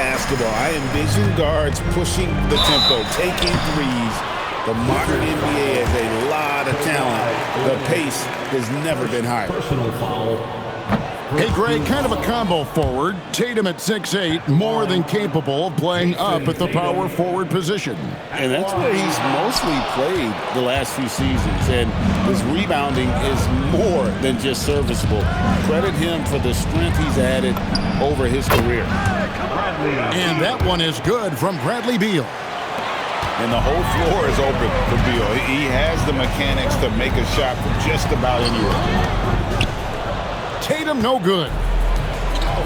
basketball. I envision guards pushing the tempo, taking threes. The modern NBA has a lot of talent. The pace has never been higher. Personal foul. Hey, Greg, kind of a combo forward. Tatum at 6'8", more than capable of playing up at the power forward position. And that's where he's mostly played the last few seasons. And his rebounding is more than just serviceable. Credit him for the strength he's added over his career. And that one is good from Bradley Beal. And the whole floor is open for Beal. He has the mechanics to make a shot from just about anywhere. Tatum, no good.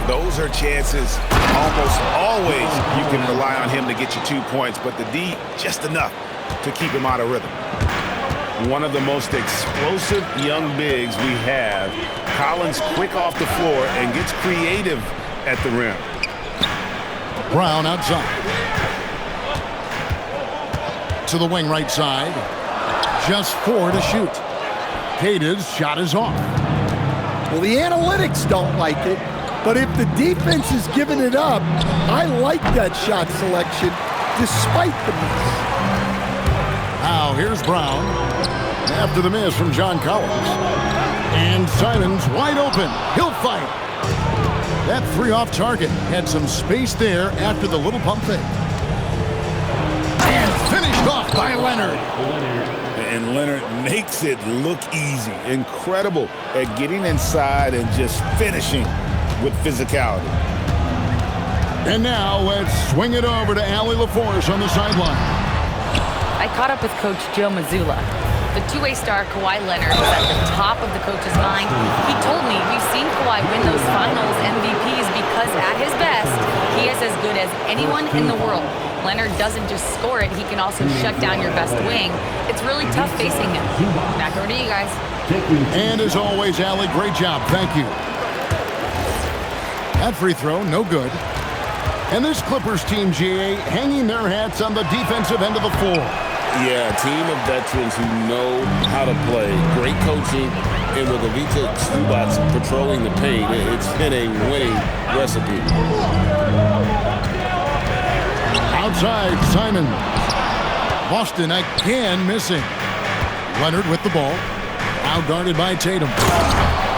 Those are chances. Almost always you can rely on him to get you 2 points, but the D, just enough to keep him out of rhythm. One of the most explosive young bigs we have. Collins quick off the floor and gets creative at the rim. Brown outside. To the wing right side. Just 4 to shoot. Kata's shot is off. Well, the analytics don't like it, but if the defense is giving it up, I like that shot selection despite the miss. Now here's Brown after the miss from John Collins. And Simons wide open. He'll fight. That 3 off target had some space there after the little pump fake. And finished off by Leonard. And Leonard makes it look easy. Incredible at getting inside and just finishing with physicality. And now let's swing it over to Allie LaForce on the sideline. I caught up with Coach Joe Mazzulla. The two-way star Kawhi Leonard is at the top of the coach's mind. He told me we've seen Kawhi win those finals MVPs because at his best, he is as good as anyone in the world. Leonard doesn't just score it, he can also shut down your best wing. It's really tough facing him. Back over to you guys. And as always, Allie, great job. Thank you. That free throw, no good. And this Clippers team, GA, hanging their hats on the defensive end of the floor. Yeah, a team of veterans who know how to play. Great coaching, and with Ivica Zubac patrolling the paint, it's been a winning recipe. Outside, Simon. Boston again missing. Leonard with the ball. Now guarded by Tatum.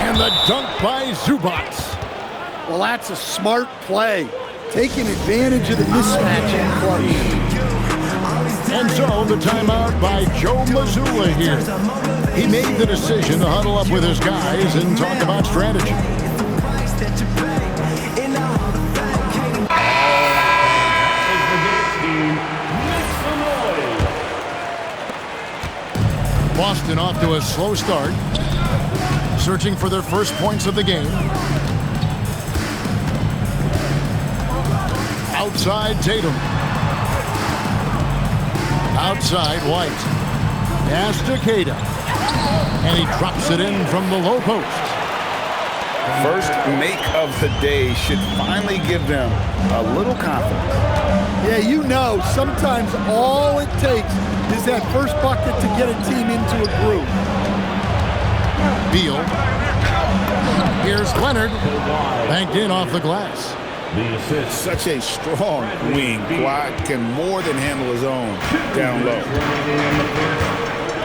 And the dunk by Zubac. Well, that's a smart play. Taking advantage of the mismatch in clutch. And so the timeout by Joe Mazzulla here. He made the decision to huddle up with his guys and talk about strategy. Boston off to a slow start, searching for their first points of the game. Outside Tatum. Outside White. Pass to Kata. And he drops it in from the low post. First make of the day should finally give them a little confidence. Yeah, you know, sometimes all it takes is that first bucket to get a team into a groove. Beal. Here's Leonard. Banked in off the glass. Such a strong wing. Kawhi can more than handle his own down low.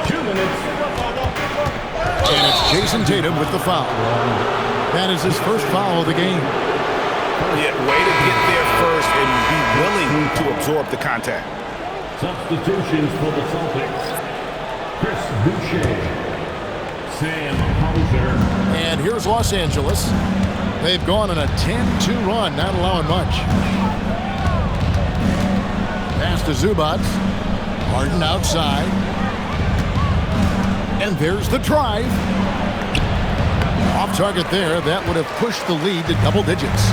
2 minutes. And it's Jason Tatum with the foul. That is his first foul of the game. Yeah, way to get there first and be willing to absorb the contact. Substitutions for the Celtics. Chris Boucher. Sam Hauser. And here's Los Angeles. They've gone on a 10-2 run, not allowing much. Pass to Zubac. Harden outside. And there's the drive. Off target there. That would have pushed the lead to double digits.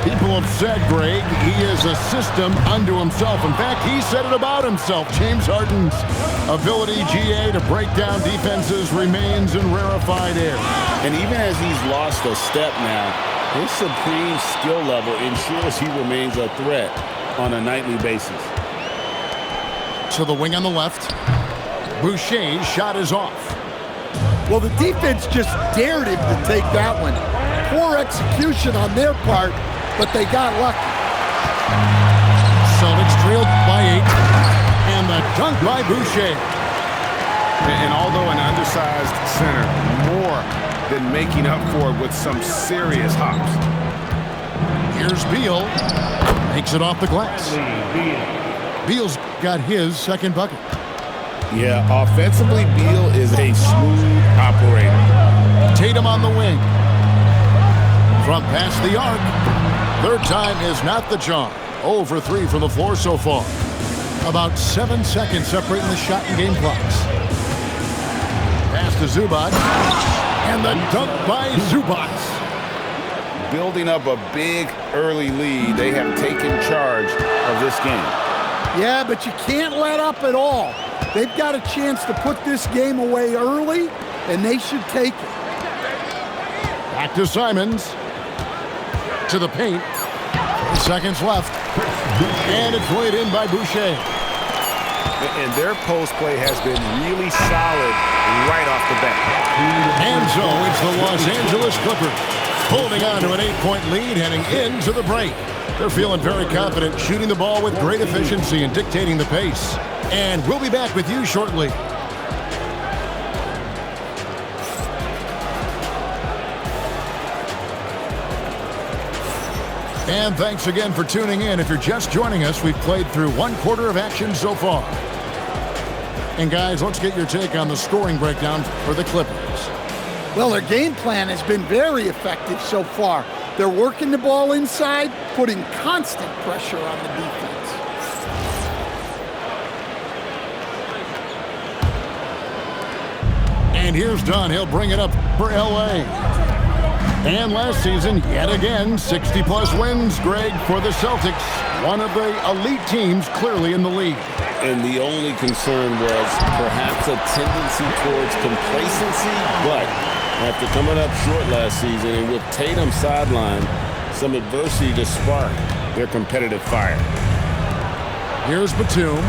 People have said, Greg, he is a system unto himself. In fact, he said it about himself. James Harden's ability, GA, to break down defenses remains in rarefied air. And even as he's lost a step now, his supreme skill level ensures he remains a threat on a nightly basis. To the wing on the left. Boucher's shot is off. Well, the defense just dared him to take that one. Poor execution on their part, but they got lucky. Celtics trailed by 8. And the dunk by Boucher. And although an undersized center, more than making up for it with some serious hops. Here's Beal. Makes it off the glass. Beal's got his second bucket. Yeah, offensively, Beal is a smooth operator. Tatum on the wing. From past the arc. Third time is not the charm. 0 for 3 from the floor so far. About 7 seconds separating the shot and game clocks. Pass to Zubac. And the dunk by Zubac. Building up a big early lead, they have taken charge of this game. Yeah, but you can't let up at all. They've got a chance to put this game away early, and they should take it. Back to Simons. To the paint. 3 seconds left. And it's laid in by Boucher. And their post play has been really solid right off the bat. And so it's the Los Angeles Clippers holding on to an 8-point lead heading into the break. They're feeling very confident, shooting the ball with great efficiency and dictating the pace. And we'll be back with you shortly. And thanks again for tuning in. If you're just joining us, we've played through 1/4 of action so far. And guys, let's get your take on the scoring breakdown for the Clippers. Well, their game plan has been very effective so far. They're working the ball inside, putting constant pressure on the defense. And here's Dunn. He'll bring it up for L.A. And last season, yet again, 60-plus wins, Greg, for the Celtics. One of the elite teams clearly in the league. And the only concern was perhaps a tendency towards complacency, but after coming up short last season and with Tatum sidelined, some adversity to spark Their competitive fire. Here's Batum,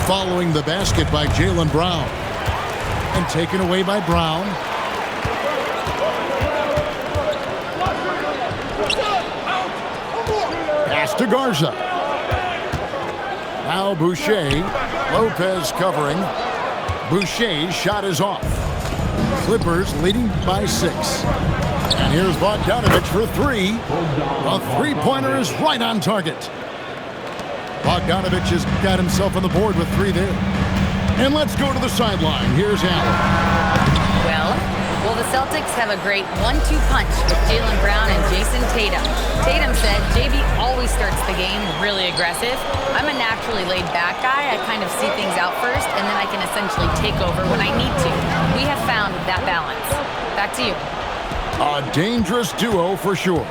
following the basket by Jaylen Brown. And taken away by Brown. Pass to Garza. Now Boucher. Lopez covering. Boucher's shot is off. Clippers leading by 6. And here's Bogdanovich for 3. A three-pointer is right on target. Bogdanovich has got himself on the board with 3 there. And let's go to the sideline. Here's Allen. Well, the Celtics have a great 1-2 punch with Jaylen Brown and Jason Tatum. Tatum said, JB always starts the game really aggressive. I'm a naturally laid-back guy. I kind of see things out first, and then I can essentially take over when I need to. We have found that balance. Back to you. A dangerous duo for sure.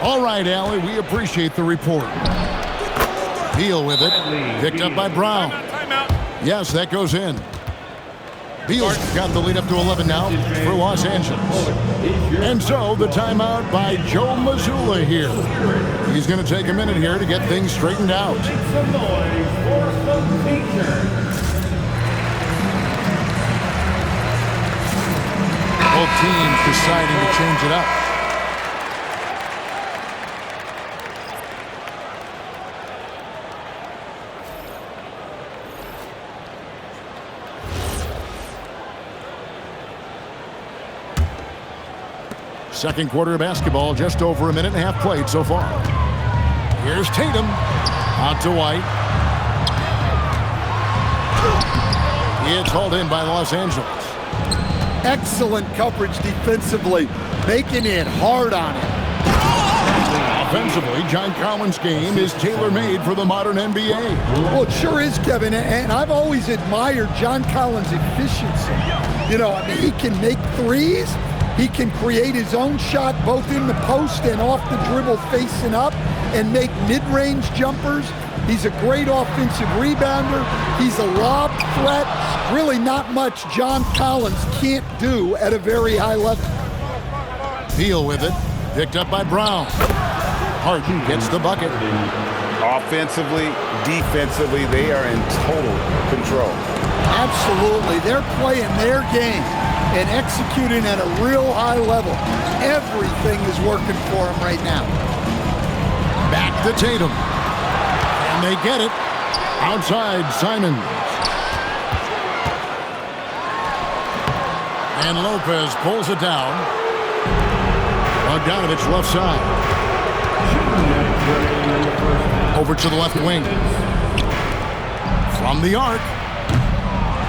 All right, Allie, we appreciate the report. Beal with it. Picked up by Brown. Yes, that goes in. Beal's got the lead up to 11 now for Los Angeles. And so the timeout by Joe Mazzulla here. He's going to take a minute here to get things straightened out. Both teams deciding to change it up. Second quarter of basketball, just over a minute and a half played so far. Here's Tatum. Out to White. It's hauled in by Los Angeles. Excellent coverage defensively, making it hard on him. Offensively, John Collins' game is tailor-made for the modern NBA. Well, it sure is, Kevin, and I've always admired John Collins' efficiency. You know, I mean, he can make threes. He can create his own shot both in the post and off the dribble facing up and make mid-range jumpers. He's a great offensive rebounder. He's a lob threat. Really not much John Collins can't do at a very high level. Beal with it. Picked up by Brown. Harden gets the bucket. Offensively, defensively, they are in total control. Absolutely. They're playing their game and executing at a real high level. Everything is working for them right now. Back to Tatum. And they get it. Outside Simons. And Lopez pulls it down. Bogdanovich left side. Over to the left wing. From the arc.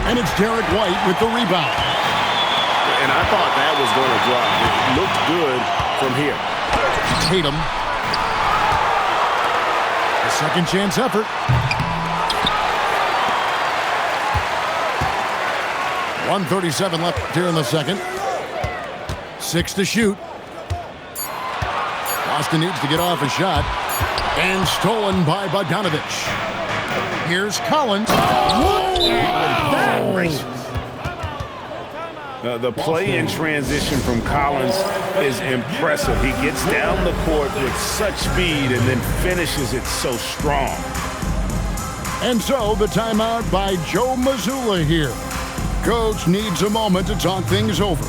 And it's Derek White with the rebound. And I thought that was going to drop. It looked good from here. Tatum. A second chance effort. .137 left here in the second. 6 to shoot. Boston needs to get off a shot. And stolen by Bogdanovich. Here's Collins. The play in transition from Collins is impressive. He gets down the court with such speed and then finishes it so strong. And so the timeout by Joe Mazzulla here. Coach needs a moment to talk things over.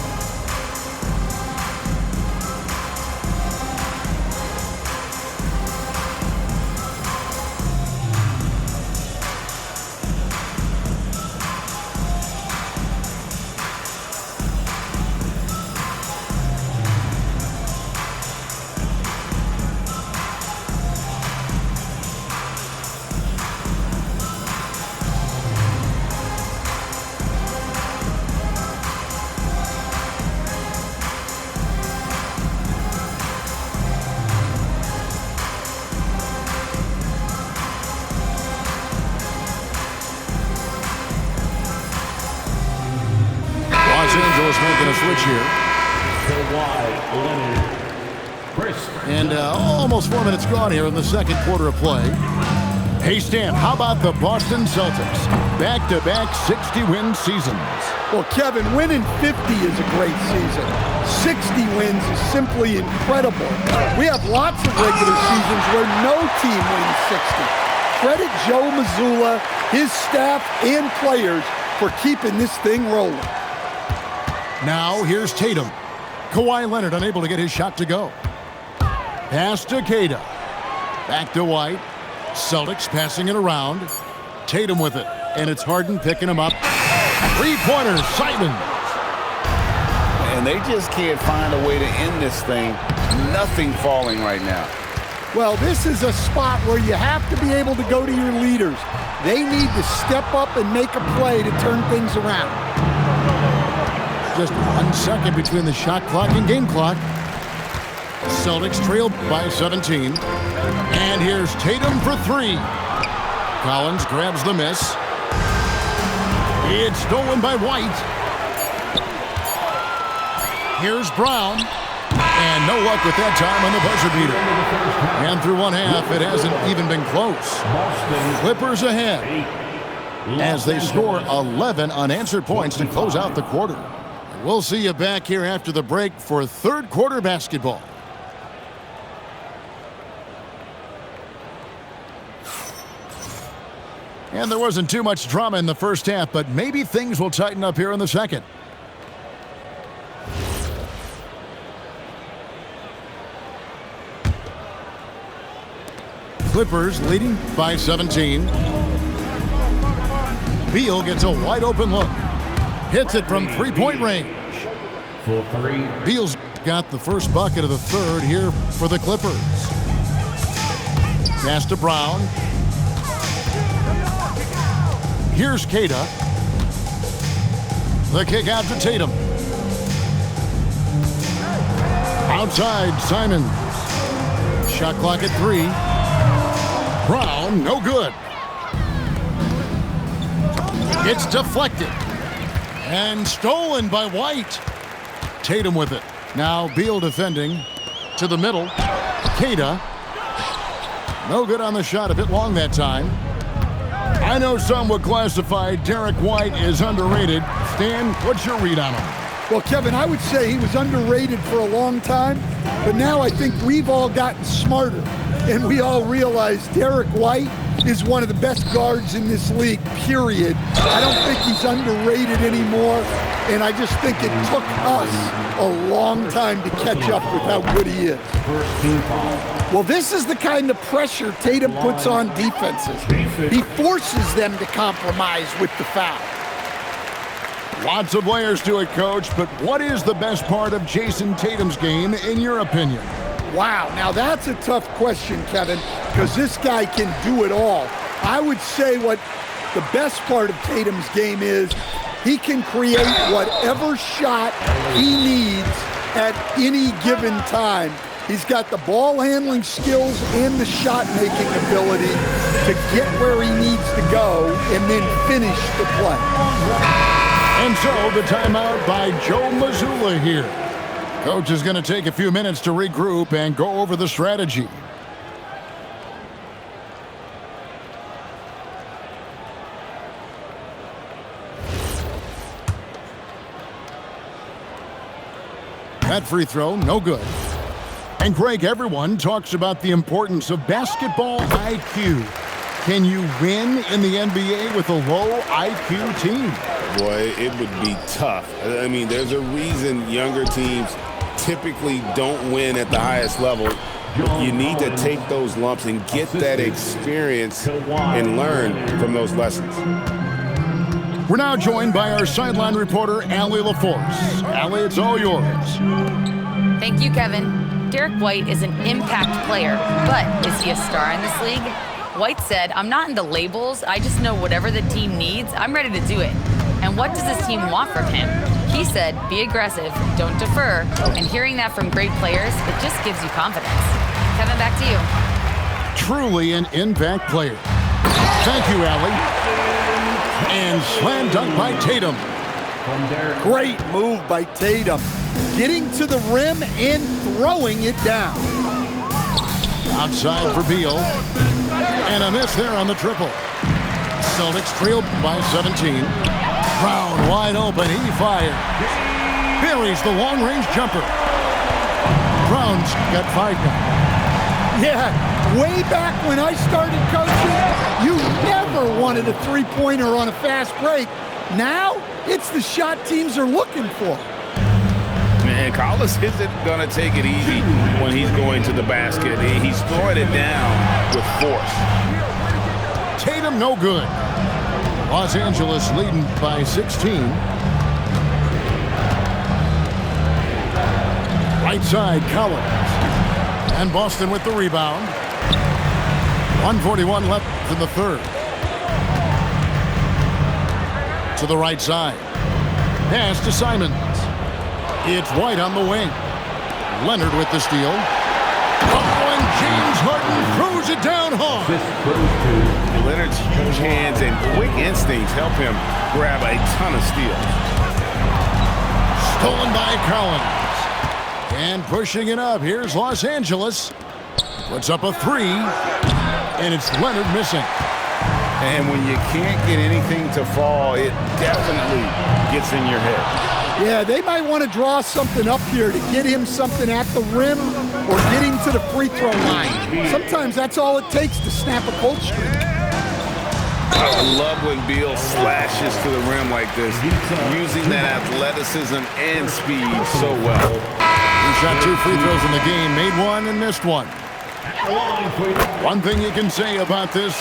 Making a switch here. And almost 4 minutes gone here in the second quarter of play. Hey, Stan, how about the Boston Celtics? Back-to-back 60-win seasons. Well, Kevin, winning 50 is a great season. 60 wins is simply incredible. We have lots of regular seasons where no team wins 60. Credit Joe Mazzulla, his staff, and players for keeping this thing rolling. Now, here's Tatum. Kawhi Leonard unable to get his shot to go. Pass to Queta. Back to White. Celtics passing it around. Tatum with it. And it's Harden picking him up. Three-pointer, Simons. And they just can't find a way to end this thing. Nothing falling right now. Well, this is a spot where you have to be able to go to your leaders. They need to step up and make a play to turn things around. Just 1 second between the shot clock and game clock. Celtics trailed by 17. And here's Tatum for three. Collins grabs the miss. It's stolen by White. Here's Brown. And no luck with that time on the buzzer beater. And through one half, it hasn't even been close. Clippers ahead as they score 11 unanswered points to close out the quarter. We'll see you back here after the break for third quarter basketball. And there wasn't too much drama in the first half, but maybe things will tighten up here in the second. Clippers leading by 17. Beal gets a wide open look. Hits it from three-point range. For three. Beal's got the first bucket of the third here for the Clippers. Pass to Brown. Here's Queta. The kick out to Tatum. Outside, Simons. Shot clock at 3. Brown, no good. It's deflected. And stolen by White. Tatum with it. Now Beal defending to the middle. Queta. No good on the shot. A bit long that time. I know some would classify Derek White as underrated. Stan, what's your read on him? Well, Kevin, I would say he was underrated for a long time, but now I think we've all gotten smarter, and we all realize Derek White is one of the best guards in this league, period. I don't think he's underrated anymore, and I just think it took us a long time to catch up with how good he is. First team foul. Well, this is the kind of pressure Tatum puts on defenses. He forces them to compromise with the foul. Lots of layers to it, Coach, but what is the best part of Jason Tatum's game, in your opinion? Wow, now that's a tough question, Kevin, because this guy can do it all. I would say what the best part of Tatum's game is he can create whatever shot he needs at any given time. He's got the ball handling skills and the shot making ability to get where he needs to go and then finish the play. And so the timeout by Joe Mazzulla here. Coach is going to take a few minutes to regroup and go over the strategy. That free throw, no good. And Greg, everyone talks about the importance of basketball IQ. Can you win in the NBA with a low IQ team? Boy, it would be tough. I mean, there's a reason younger teams typically don't win at the highest level. You need to take those lumps and get that experience and learn from those lessons. We're now joined by our sideline reporter, Allie LaForce. Allie, it's all yours. Thank you, Kevin. Derek White is an impact player, but is he a star in this league? White said, "I'm not into labels. I just know whatever the team needs, I'm ready to do it. And what does this team want from him?" He said, "Be aggressive, don't defer." And hearing that from great players, it just gives you confidence. Kevin, back to you. Truly an impact player. Thank you, Allie. And slam dunk by Tatum. Great move by Tatum. Getting to the rim and throwing it down. Outside for Beal. And a miss there on the triple. Celtics trailed by 17. Brown wide open. He fires. Buries the long-range jumper. Brown's got 5 now. Yeah, way back when I started coaching, you never wanted a three-pointer on a fast break. Now, it's the shot teams are looking for. Man, Collis isn't going to take it easy when he's going to the basket. He's throwing it down with force. Tatum no good. Los Angeles leading by 16. Right side, Collins. And Boston with the rebound. 1:41 left in the third. To the right side. Pass to Simons. It's White on the wing. Leonard with the steal. Oh, and James Harden throws it down hard. Leonard's huge hands and quick instincts help him grab a ton of steals. Stolen by Collins. And pushing it up, here's Los Angeles. Puts up a 3, and it's Leonard missing. And when you can't get anything to fall, it definitely gets in your head. Yeah, they might want to draw something up here to get him something at the rim or get him to the free throw line. Sometimes that's all it takes to snap a cold streak. I love when Beal slashes to the rim like this, using that athleticism and speed so well. He shot 2 free throws in the game, made 1 and missed 1. One thing you can say about this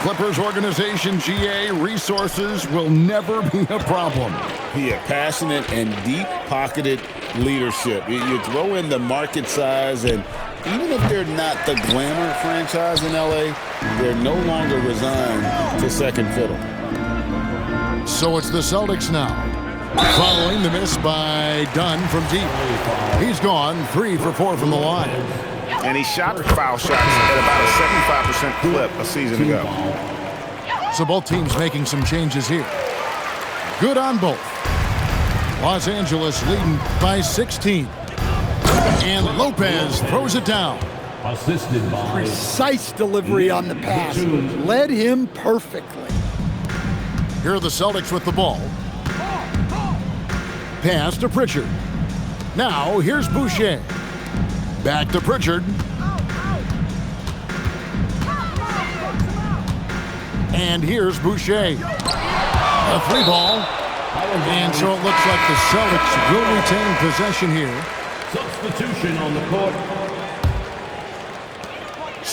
Clippers organization, GA, resources will never be a problem. Yeah, passionate and deep-pocketed leadership. You throw in the market size, and even if they're not the glamour franchise in LA, they're no longer resigned to second fiddle. So it's the Celtics now, following the miss by Dunn from deep. He's gone 3 for 4 from the line. And he shot foul shots at about a 75% clip a season ago. So both teams making some changes here. Good on both. Los Angeles leading by 16. And Lopez throws it down. Assisted by Precise delivery on the pass. Led him perfectly. Here are the Celtics with the ball. Pass to Pritchard. Now here's Boucher. Back to Pritchard. And here's Boucher. A 3 ball. And so it looks like the Celtics will retain possession here. substitution on the court.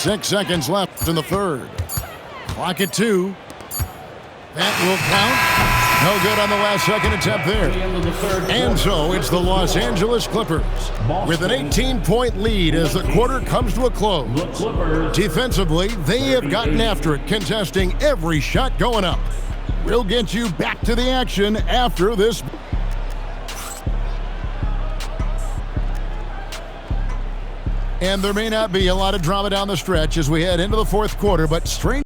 6 seconds left in the third. Clock at 2. That will count. No good on the last second attempt there. And so it's the Los Angeles Clippers with an 18-point lead as the quarter comes to a close. Defensively, they have gotten after it, contesting every shot going up. We'll get you back to the action after this. And there may not be a lot of drama down the stretch as we head into the fourth quarter, but strange.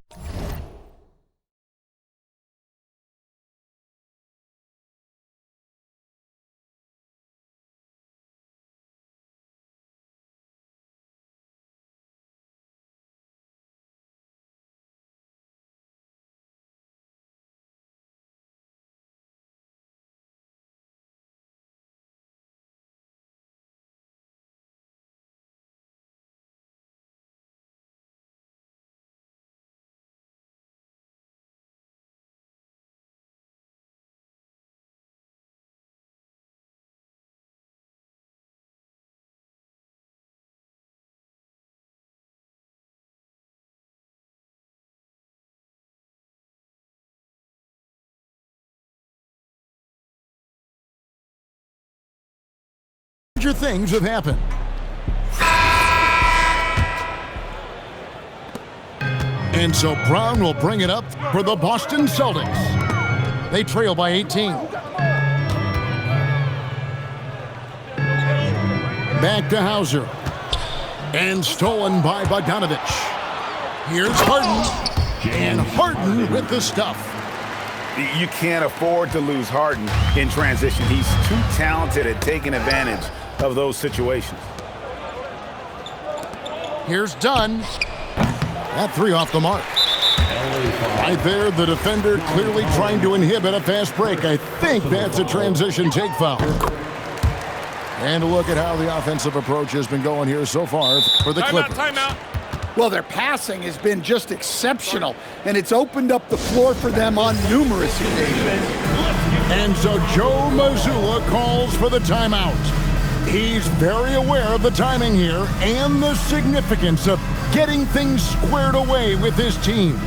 Things have happened. And so Brown will bring it up for the Boston Celtics. They trail by 18. Back to Hauser. And stolen by Bogdanovich. Here's Harden. And Harden with the stuff. You can't afford to lose Harden in transition. He's too talented at taking advantage of those situations. Here's Dunn. That 3 off the mark. Right there, the defender clearly trying to inhibit a fast break. I think that's a transition take foul. And look at how the offensive approach has been going here so far for the Clippers. Timeout. Well, their passing has been just exceptional, and it's opened up the floor for them on numerous occasions. And so Joe Mazzulla calls for the timeout. He's very aware of the timing here and the significance of getting things squared away with his team.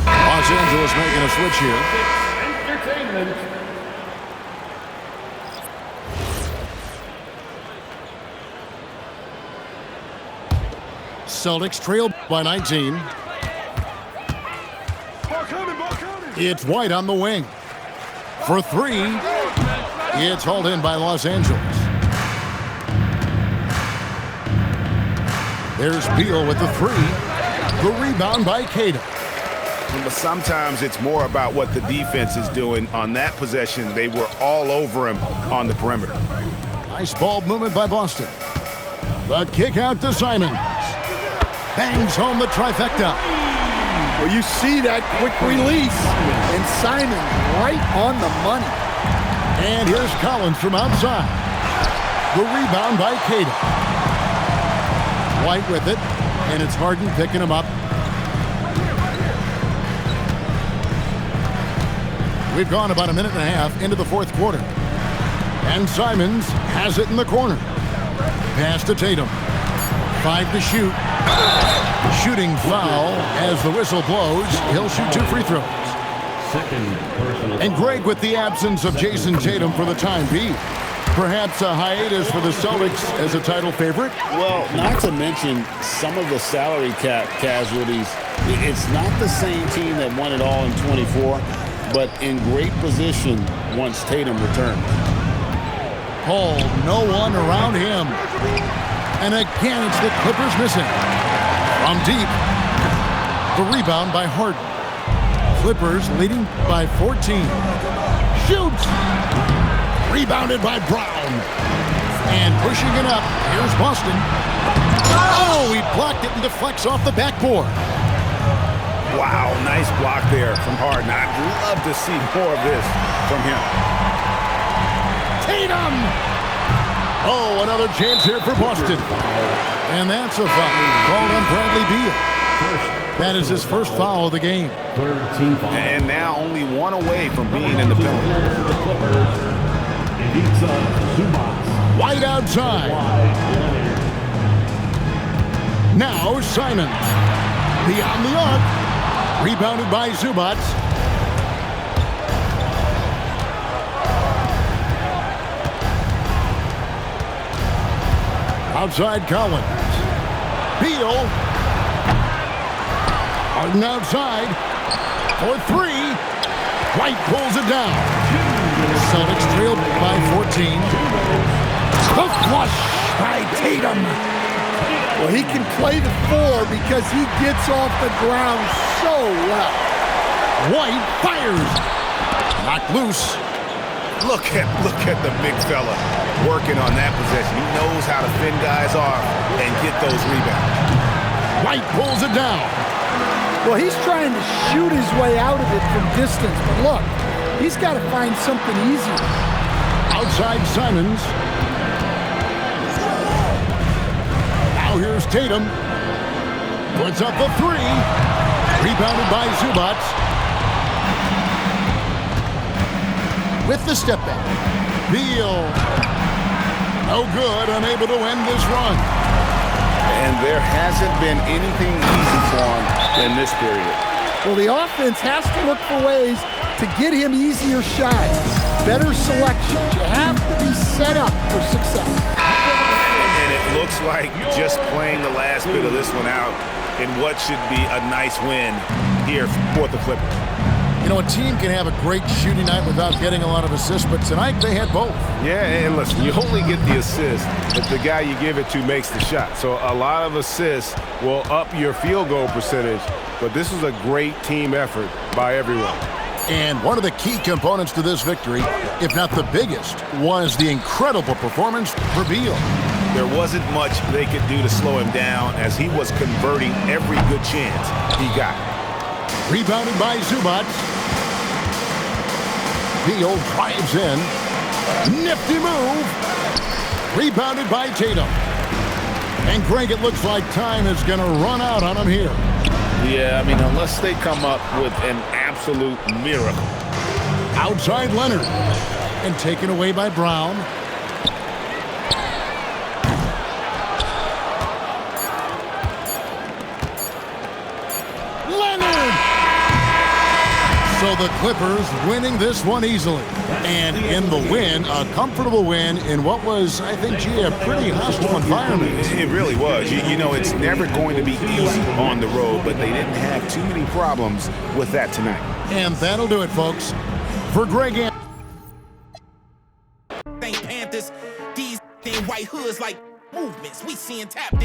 Los Angeles making a switch here. Entertainment. Celtics trail by 19. It's White on the wing. For 3. It's hauled in by Los Angeles. There's Beal with the 3. The rebound by Cato. But sometimes it's more about what the defense is doing. On that possession, they were all over him on the perimeter. Nice ball movement by Boston. The kick out to Simons. Bangs home the trifecta. Well, you see that quick release, and Simon right on the money. And here's Collins from outside. The rebound by Cato. White with it, and it's Harden picking him up. We've gone about a minute and a half into the fourth quarter. And Simons has it in the corner. Pass to Tatum. 5 to shoot. Shooting foul as the whistle blows. He'll shoot 2 free throws. And Greg with the absence of Jason Tatum for the time being. Perhaps a hiatus for the Celtics as a title favorite? Well, not to mention some of the salary cap casualties. It's not the same team that won it all in 24, but in great position once Tatum returns. Paul, no one around him. And again, it's the Clippers missing. From deep, the rebound by Harden. Clippers leading by 14. Shoots! Rebounded by Brown. And pushing it up, here's Boston. Oh, he blocked it and deflects off the backboard. Wow, nice block there from Harden. I'd love to see more of this from him. Tatum! Oh, another chance here for Boston. And that's a foul called on Bradley Beal. That is his first foul of the game. Third team foul. And now only one away from being in the penalty. The Clippers. Ivica Zubac. White outside. Now Simons. Beyond the arc. Rebounded by Zubac. Outside Collins. Beal. Harden outside. For three. White pulls it down. Celtics trailed by 14. The flush by Tatum. Well, he can play the 4 because he gets off the ground so well. White fires. Knocked loose. Look at the big fella working on that possession. He knows how to fend guys off and get those rebounds. White pulls it down. Well, he's trying to shoot his way out of it from distance, but look, he's got to find something easier. Outside Simons. Now here's Tatum. Puts up the 3. Rebounded by Zubac. With the step back. Beal. No good, unable to end this run. And there hasn't been anything easy for him in this period. Well, the offense has to look for ways to get him easier shots, better selection. You have to be set up for success. And it looks like just playing the last bit of this one out in what should be a nice win here for the Clippers. You know, a team can have a great shooting night without getting a lot of assists, but tonight they had both. Yeah, and listen, you only get the assist if the guy you give it to makes the shot. So a lot of assists will up your field goal percentage, but this was a great team effort by everyone. And one of the key components to this victory, if not the biggest, was the incredible performance for Beal. There wasn't much they could do to slow him down as he was converting every good chance he got. Rebounded by Zubac. Beal drives in. Nifty move. Rebounded by Tatum. And Greg, it looks like time is going to run out on him here. Yeah, I mean, unless they come up with an absolute miracle. Outside Leonard. And taken away by Brown. So the Clippers winning this one easily. And in the win, a comfortable win in what was, I think, a pretty hostile environment. It really was. You know, it's never going to be easy on the road, but they didn't have too many problems with that tonight. And that'll do it, folks. For Greg Panthers, these white hoods like movements we seeing tap